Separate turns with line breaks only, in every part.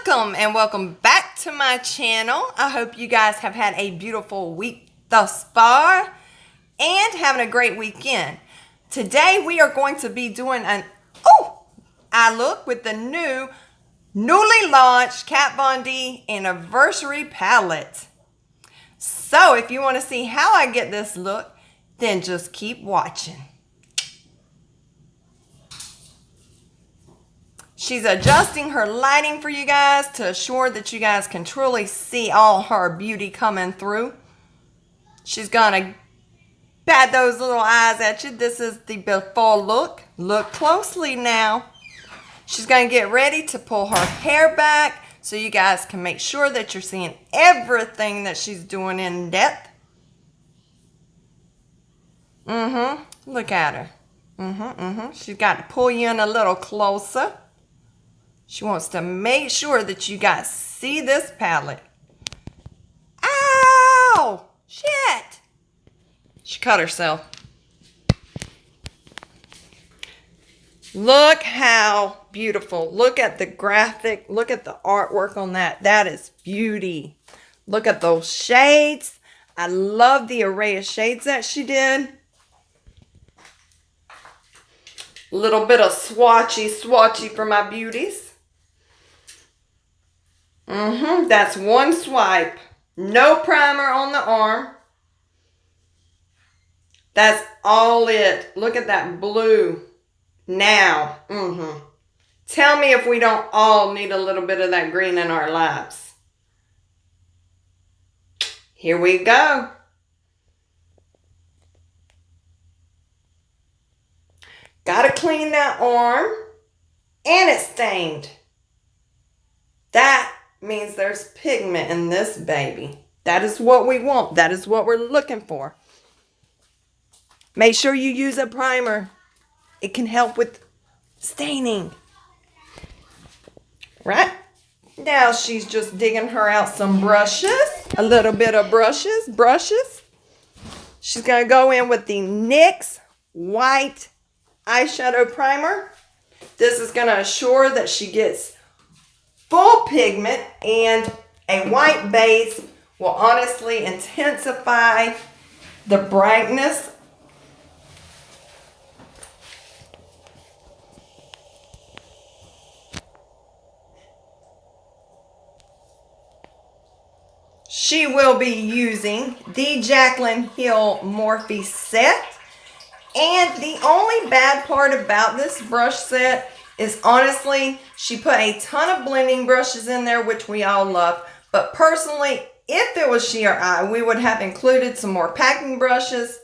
Welcome and welcome back to my channel. I hope you guys have had a beautiful week thus far and having a great weekend. Today we are going to be doing an eye look with the newly launched Kat Von D Anniversary Palette. So if you want to see how I get this look, then just keep watching. She's adjusting her lighting for you guys to assure that you guys can truly see all her beauty coming through. She's gonna pat those little eyes at you. This is the before look. Look closely now. She's gonna get ready to pull her hair back so you guys can make sure that you're seeing everything that she's doing in depth. Look at her. She's got to pull you in a little closer. She wants to make sure that you guys see this palette. Ow! Shit! She cut herself. Look how beautiful. Look at the graphic. Look at the artwork on that. That is beauty. Look at those shades. I love the array of shades that she did. A little bit of swatchy for my beauties. That's one swipe. No primer on the arm. That's all it. Look at that blue. Now. Tell me if we don't all need a little bit of that green in our lives. Here we go. Gotta clean that arm. And it's stained. That means there's pigment in this baby. That is what we want. That is what we're looking for. Make sure you use a primer. It can help with staining. Right? Now she's just digging her out some brushes. A little bit of brushes. She's going to go in with the NYX white eyeshadow primer. This is going to assure that she gets full pigment, and a white base will honestly intensify the brightness. She will be using the Jaclyn Hill Morphe set. And the only bad part about this brush set is honestly, she put a ton of blending brushes in there, which we all love. But personally, if it was sheer eye, we would have included some more packing brushes.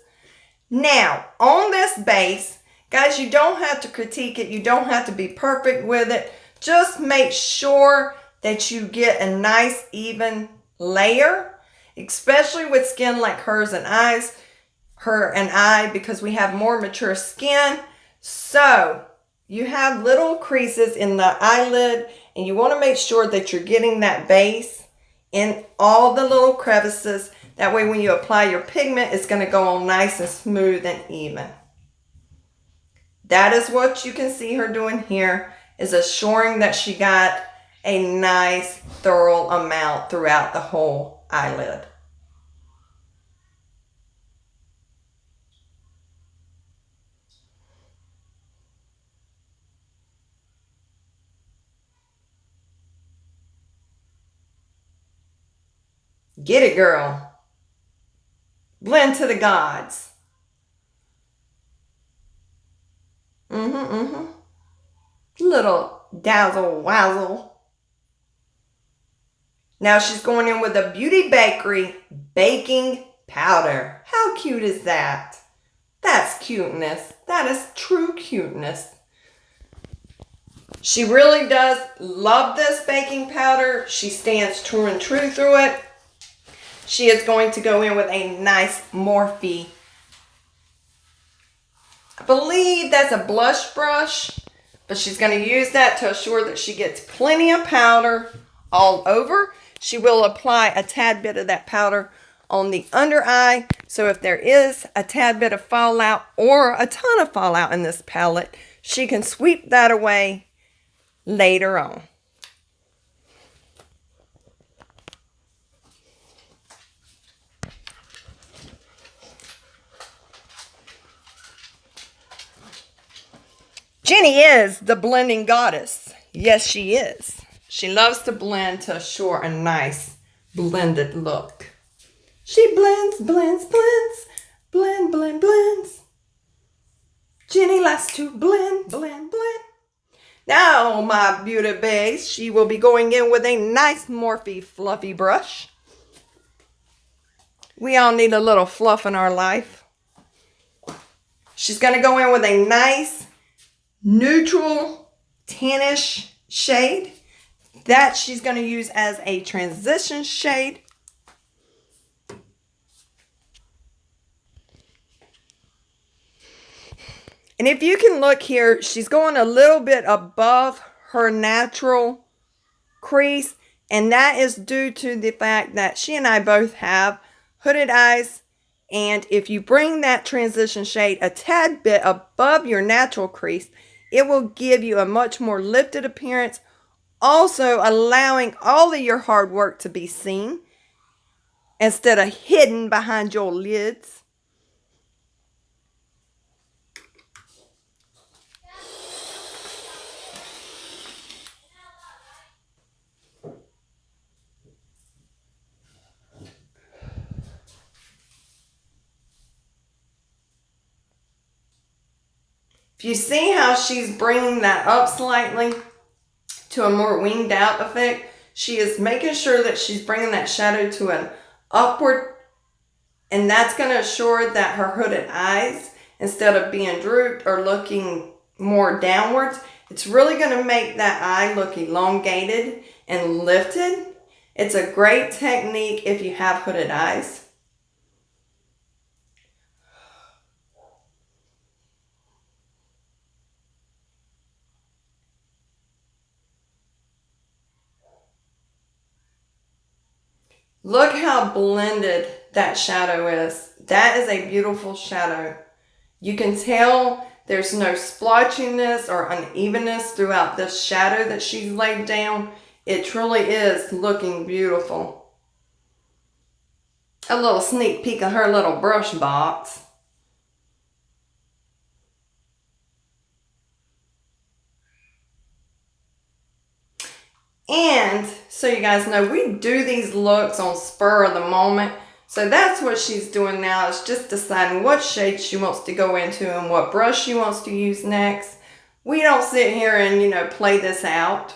Now, on this base, guys, you don't have to critique it. You don't have to be perfect with it. Just make sure that you get a nice, even layer, especially with skin like hers and I, because we have more mature skin. So you have little creases in the eyelid, and you want to make sure that you're getting that base in all the little crevices. That way when you apply your pigment, it's going to go on nice and smooth and even. That is what you can see her doing here, is assuring that she got a nice thorough amount throughout the whole eyelid. Get it, girl. Blend to the gods. Little dazzle wazzle. Now she's going in with a Beauty Bakery baking powder. How cute is that? That's cuteness. That is true cuteness. She really does love this baking powder. She stands true and true through it. She is going to go in with a nice Morphe. I believe that's a blush brush, but she's going to use that to assure that she gets plenty of powder all over. She will apply a tad bit of that powder on the under eye. So if there is a tad bit of fallout or a ton of fallout in this palette, she can sweep that away later on. Jenny is the blending goddess. Yes, she is. She loves to blend to assure a nice blended look. She blends, blends, blends, blend, blend, blends. Jenny likes to blend, blend, blend. Now, my beauty base, she will be going in with a nice Morphe fluffy brush. We all need a little fluff in our life. She's going to go in with a nice neutral tannish shade that she's going to use as a transition shade. And if you can look here, she's going a little bit above her natural crease. And that is due to the fact that she and I both have hooded eyes. And if you bring that transition shade a tad bit above your natural crease, it will give you a much more lifted appearance. Also allowing all of your hard work to be seen instead of hidden behind your lids. If you see how she's bringing that up slightly to a more winged out effect, she is making sure that she's bringing that shadow to an upward, and that's going to assure that her hooded eyes, instead of being drooped or looking more downwards, it's really going to make that eye look elongated and lifted. It's a great technique if you have hooded eyes. Look how blended that shadow is. That is a beautiful shadow. You can tell there's no splotchiness or unevenness throughout this shadow that she's laid down. It truly is looking beautiful. A little sneak peek of her little brush box. And so you guys know, we do these looks on spur of the moment. So that's what she's doing now, is just deciding what shade she wants to go into and what brush she wants to use next. We don't sit here and, play this out,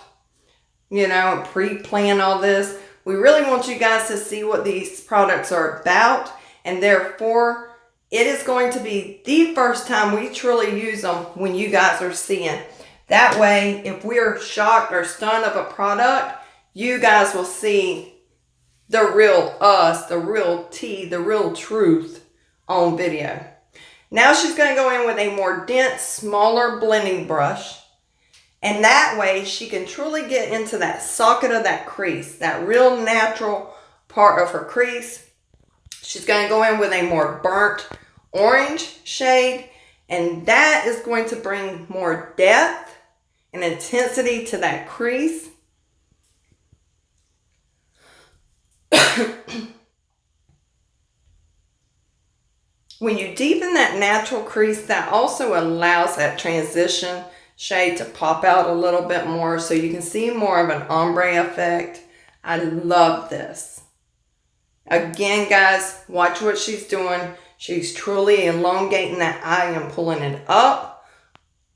and pre-plan all this. We really want you guys to see what these products are about. And therefore, it is going to be the first time we truly use them when you guys are seeing. That way, if we're shocked or stunned of a product, you guys will see the real us, the real tea, the real truth on video. Now she's going to go in with a more dense, smaller blending brush. And that way, she can truly get into that socket of that crease, that real natural part of her crease. She's going to go in with a more burnt orange shade. And that is going to bring more depth and intensity to that crease. When you deepen that natural crease, that also allows that transition shade to pop out a little bit more, so you can see more of an ombre effect. I love this. Again, guys, watch what she's doing. She's truly elongating that eye and pulling it up.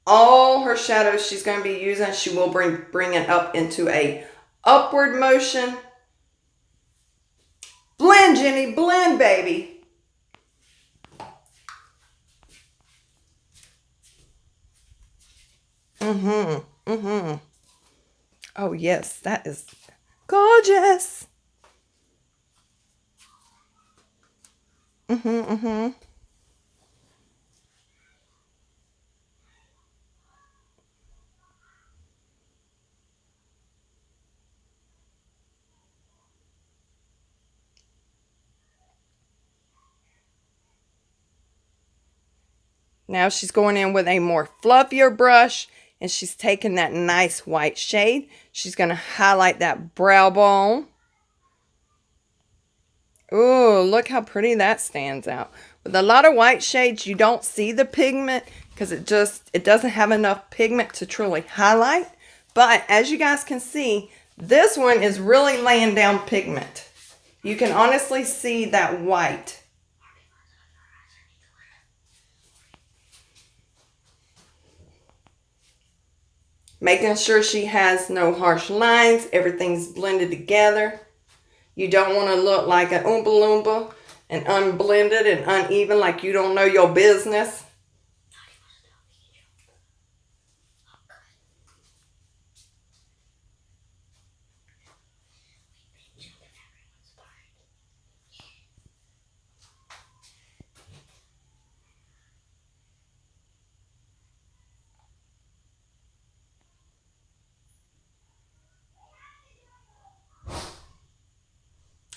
All her shadows she's going to be using, she will bring it up into a upward motion. Blend, Jenny, blend, baby. Oh, yes, that is gorgeous. Now she's going in with a more fluffier brush, and she's taking that nice white shade. She's going to highlight that brow bone. Ooh, look how pretty that stands out. With a lot of white shades, you don't see the pigment because it doesn't have enough pigment to truly highlight. But as you guys can see, this one is really laying down pigment. You can honestly see that white. Making sure she has no harsh lines. Everything's blended together. You don't want to look like an Oompa Loompa and unblended and uneven, like you don't know your business.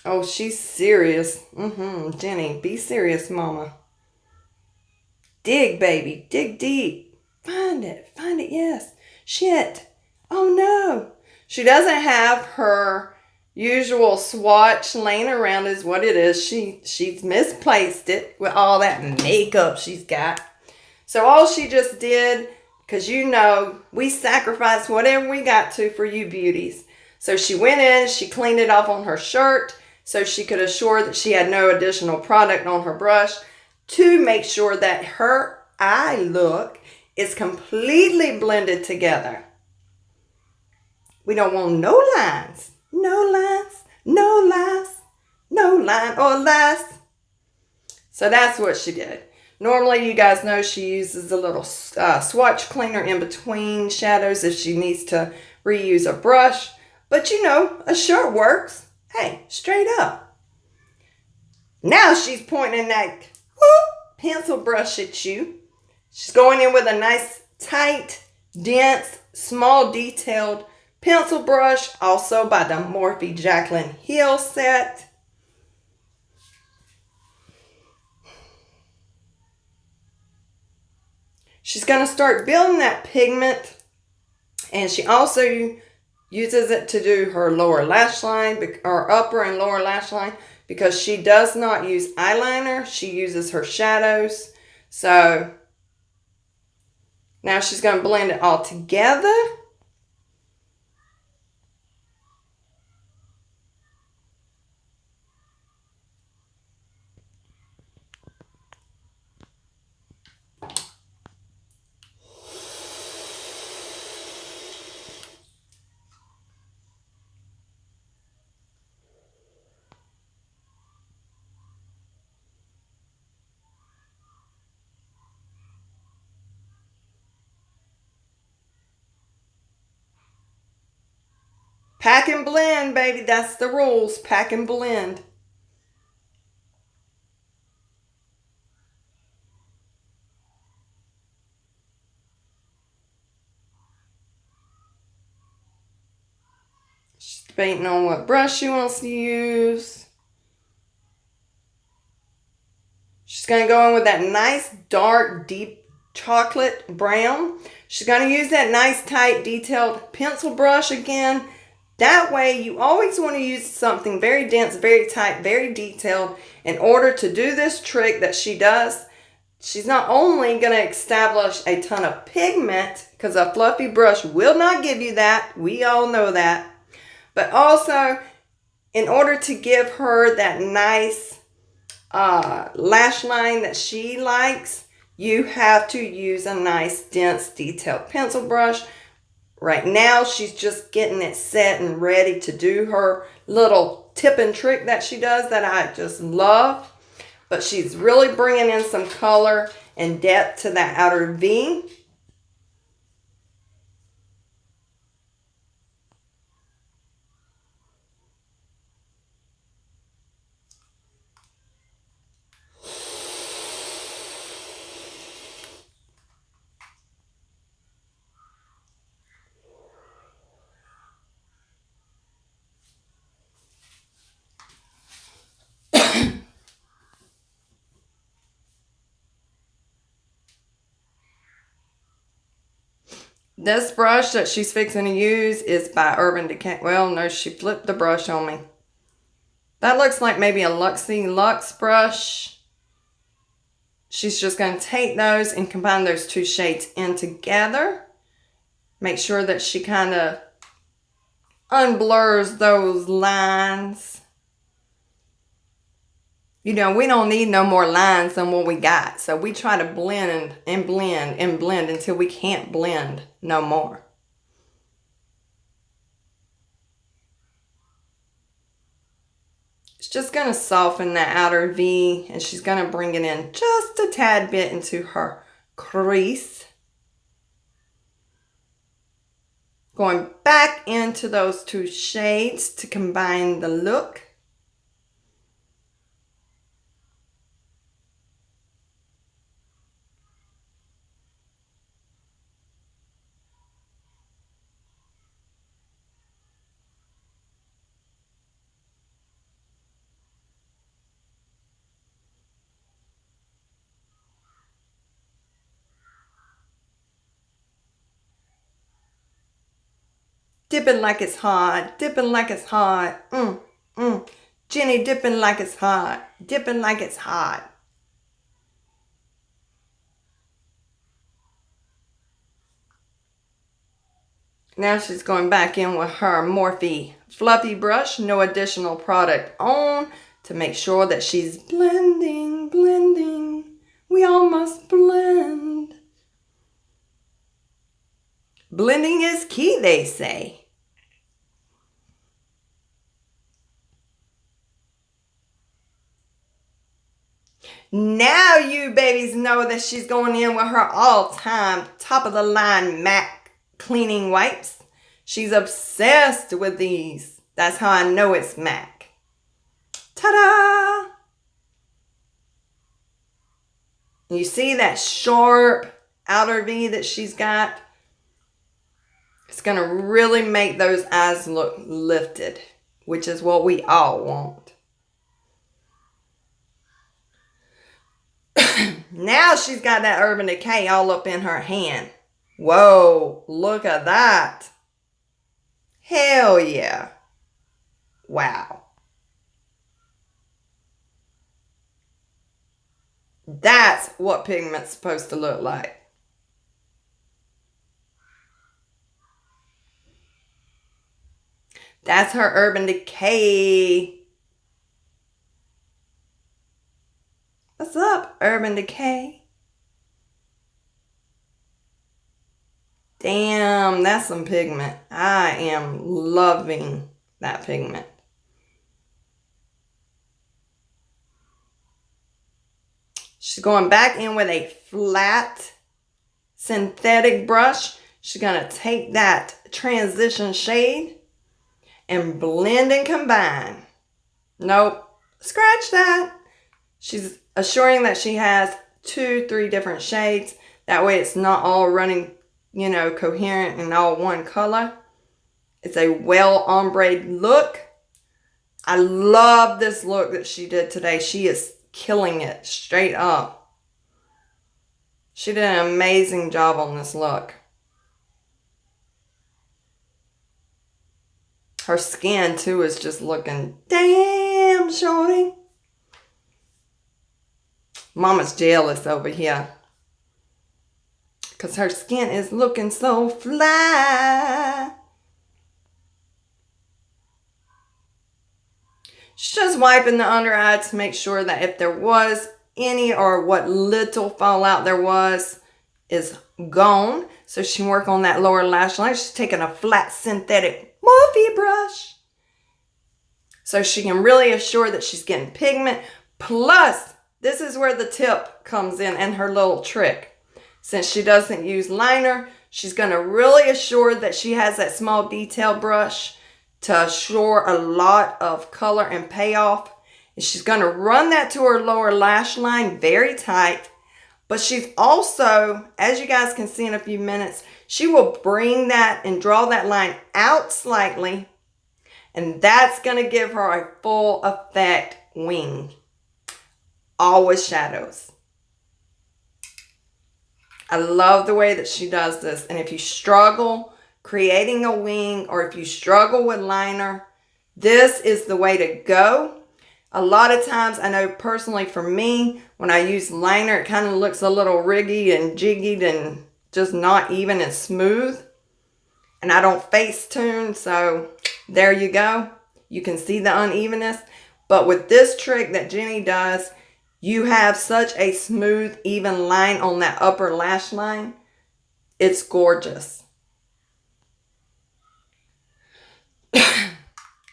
Oh, she's serious. Jenny, be serious, mama. Dig, baby. Dig deep. Find it. Find it, yes. Shit. Oh, no. She doesn't have her usual swatch laying around is what it is. She's misplaced it with all that makeup she's got. So all she just did, because you know, we sacrifice whatever we got to for you beauties. So she went in, she cleaned it off on her shirt, so she could assure that she had no additional product on her brush to make sure that her eye look is completely blended together. We don't want no lines, no lines, no lines, no line or lines. So that's what she did. Normally, you guys know she uses a little swatch cleaner in between shadows if she needs to reuse a brush. But you know, a shirt works. Hey, straight up. Now she's pointing that pencil brush at you. She's going in with a nice, tight, dense, small detailed pencil brush, also by the Morphe Jaclyn Hill set. She's going to start building that pigment, and she also uses it to do her lower lash line, or upper and lower lash line, because she does not use eyeliner. She uses her shadows. So now she's going to blend it all together. Pack and blend, baby. That's the rules. Pack and blend. She's debating on what brush she wants to use. She's going to go in with that nice, dark, deep chocolate brown. She's going to use that nice, tight, detailed pencil brush again. That way, you always want to use something very dense, very tight, very detailed in order to do this trick that she does. She's not only going to establish a ton of pigment, because a fluffy brush will not give you that. We all know that. But also, in order to give her that nice lash line that she likes, you have to use a nice, dense, detailed pencil brush. Right now, she's just getting it set and ready to do her little tip and trick that she does that I just love. But she's really bringing in some color and depth to that outer V. This brush that she's fixing to use is by Urban Decay. Well, no, she flipped the brush on me. That looks like maybe a Luxie Luxe brush. she's just going to take those and combine those two shades in together. Make sure that she kind of unblurs those lines. You know, we don't need no more lines than what we got. So we try to blend and blend and blend until we can't blend no more. It's just going to soften that outer V, and she's going to bring it in just a tad bit into her crease. Going back into those two shades to combine the look. Dipping like it's hot, dipping like it's hot. Jenny dipping like it's hot, dipping like it's hot. Now she's going back in with her Morphe fluffy brush, no additional product on, to make sure that she's blending, blending. We all must blend. Blending is key, they say. Now you babies know that she's going in with her all-time top-of-the-line MAC cleaning wipes. She's obsessed with these. That's how I know it's MAC. Ta-da! You see that sharp outer V that she's got? It's going to really make those eyes look lifted, which is what we all want. Now she's got that Urban Decay all up in her hand. Whoa, look at that. Hell yeah. Wow. That's what pigment's supposed to look like. That's her Urban Decay. What's up, Urban Decay? Damn, that's some pigment. I am loving that pigment. She's going back in with a flat synthetic brush. She's going to take that transition shade and blend and combine. Nope, scratch that. She's assuring that she has 2-3 different shades. That way it's not all running, you know, coherent and all one color. It's a well ombre look. I love this look that she did today. She is killing it straight up. She did an amazing job on this look. Her skin too is just looking damn shorty. Mama's jealous over here, because her skin is looking so fly. She's just wiping the under eye to make sure that if there was any, or what little fallout there was, is gone. So she can work on that lower lash line. She's taking a flat synthetic Morphe brush, so she can really assure that she's getting pigment. Plus, this is where the tip comes in and her little trick. Since she doesn't use liner, she's going to really assure that she has that small detail brush to assure a lot of color and payoff. And she's going to run that to her lower lash line very tight. But she's also, as you guys can see in a few minutes, she will bring that and draw that line out slightly. And that's going to give her a full effect wing. All with shadows. I love the way that she does this. And if you struggle creating a wing, or if you struggle with liner, this is the way to go. A lot of times, I know personally for me, when I use liner, it kind of looks a little riggy and jiggy and just not even and smooth. And I don't face tune, so there you go. You can see the unevenness. But with this trick that Jenny does, you have such a smooth, even line on that upper lash line. It's gorgeous.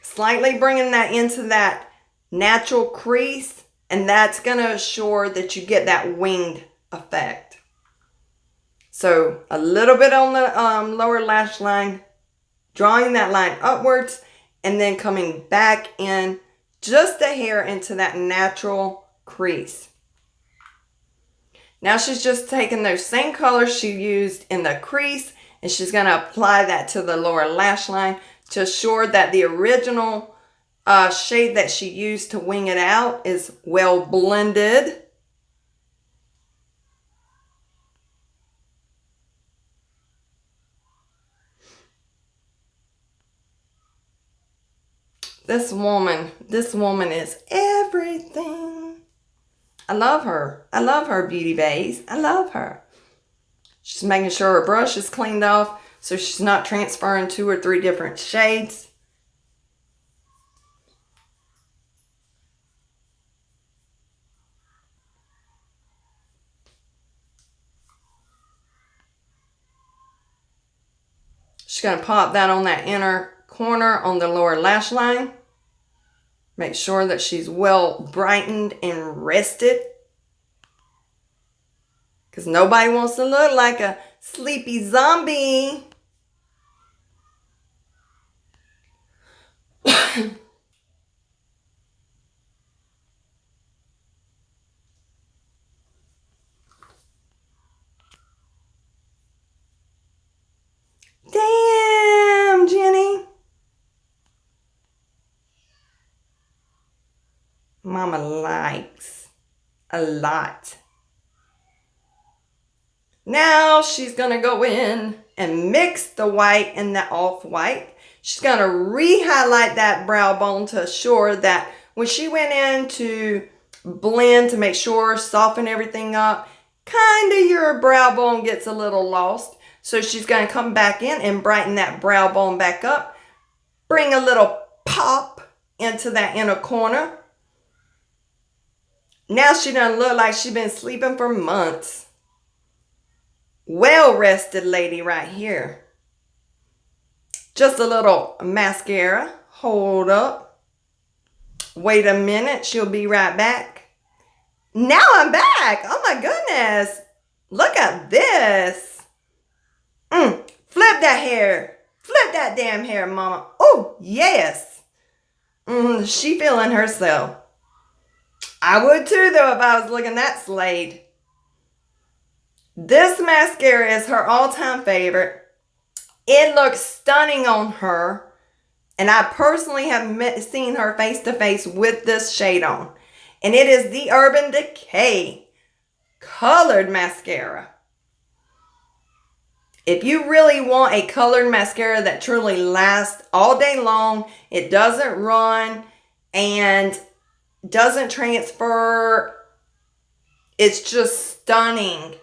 Slightly bringing that into that natural crease, and that's going to assure that you get that winged effect. So a little bit on the lower lash line, drawing that line upwards, and then coming back in just a hair into that natural crease. Now she's just taking those same colors she used in the crease, and she's going to apply that to the lower lash line to assure that the original shade that she used to wing it out is well blended. This woman is everything. I love her. I love her beauty bays. I love her. She's making sure her brush is cleaned off so she's not transferring 2 or 3 different shades. She's going to pop that on that inner corner on the lower lash line. Make sure that she's well brightened and rested, because nobody wants to look like a sleepy zombie. Damn, Jenny. Mama likes a lot. Now she's going to go in and mix the white and the off-white. She's going to re-highlight that brow bone to assure that when she went in to blend to make sure, soften everything up, kind of your brow bone gets a little lost. So she's going to come back in and brighten that brow bone back up. Bring a little pop into that inner corner. Now she doesn't look like she's been sleeping for months. Well-rested lady right here. Just a little mascara. Hold up. Wait a minute. She'll be right back. Now I'm back. Oh my goodness. Look at this. Flip that hair. Flip that damn hair, mama. Oh, yes. She feeling herself. I would too, though, if I was looking that slayed. This mascara is her all-time favorite. It looks stunning on her. And I personally have seen her face-to-face with this shade on. And it is the Urban Decay Colored Mascara. If you really want a colored mascara that truly lasts all day long, it doesn't run and doesn't transfer, it's just stunning,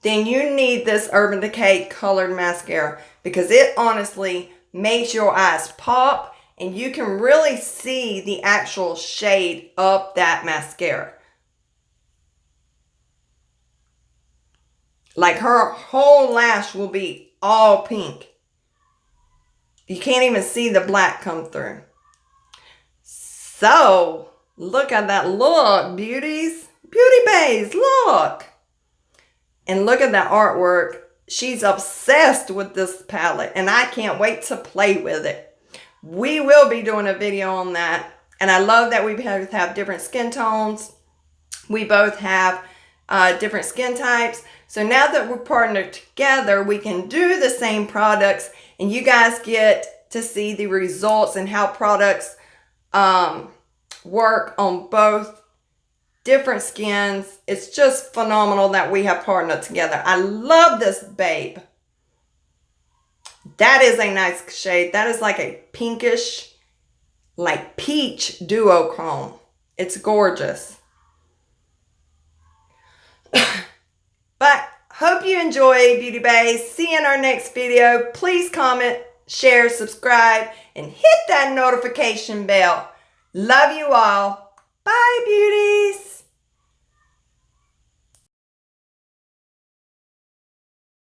then you need this Urban Decay Colored Mascara, because it honestly makes your eyes pop and you can really see the actual shade of that mascara. Like her whole lash will be all pink. You can't even see the black come through. So, look at that look, beauties. Beauty bays, look. And look at that artwork. She's obsessed with this palette, and I can't wait to play with it. We will be doing a video on that. And I love that we both have different skin tones. We both have different skin types. So now that we're partnered together, we can do the same products, and you guys get to see the results and how products work on both different skins. It's just phenomenal that we have partnered together. I love this babe. That is a nice shade. That is like a pinkish, like peach duochrome. It's gorgeous. But hope you enjoy, Beauty Bays. See you in our next video. Please comment, share, subscribe, and hit that notification bell. Love you all. Bye, beauties.